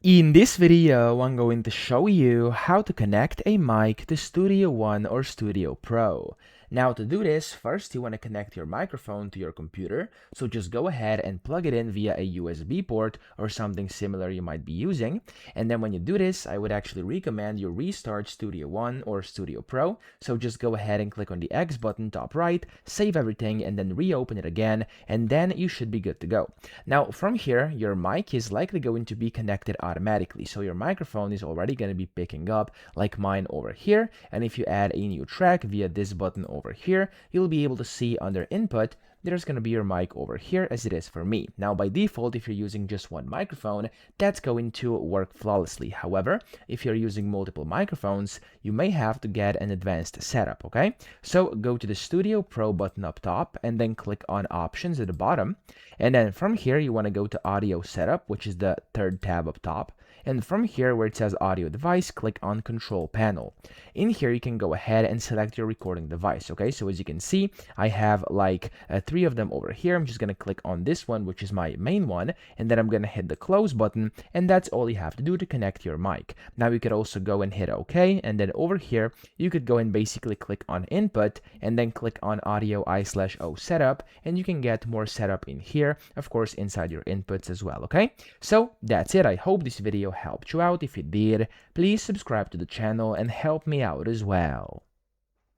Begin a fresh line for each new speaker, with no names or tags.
In this video, I'm going to show you how to connect a mic to Studio One or Studio Pro. Now to do this, first you want to connect your microphone to your computer, so just go ahead and plug it in via a USB port or something similar you might be using. And then when you do this, I would actually recommend you restart Studio One or Studio Pro, so just go ahead and click on the X button top right, save everything, and then reopen it again, and then you should be good to go. Now from here, your mic is likely going to be connected automatically, so your microphone is already going to be picking up like mine over here. And if you add a new track via this button over here, you'll be able to see under input there's going to be your mic over here as it is for me. Now by default, if you're using just one microphone, that's going to work flawlessly. However, if you're using multiple microphones, you may have to get an advanced setup, okay? So go to the Studio Pro button up top and then click on Options at the bottom. And then from here, you want to go to Audio Setup, which is the third tab up top. And from here where it says Audio Device, click on Control Panel. In here, you can go ahead and select your recording device, okay? So as you can see, I have like three of them over here. I'm just going to click on this one, which is my main one, and then I'm going to hit the close button, and that's all you have to do to connect your mic. Now you could also go and hit OK, and then over here, you could go and basically click on Input, and then click on Audio I/O Setup, and you can get more setup in here, of course, inside your inputs as well, okay? So that's it. I hope this video helped you out. If it did, please subscribe to the channel and help me out as well.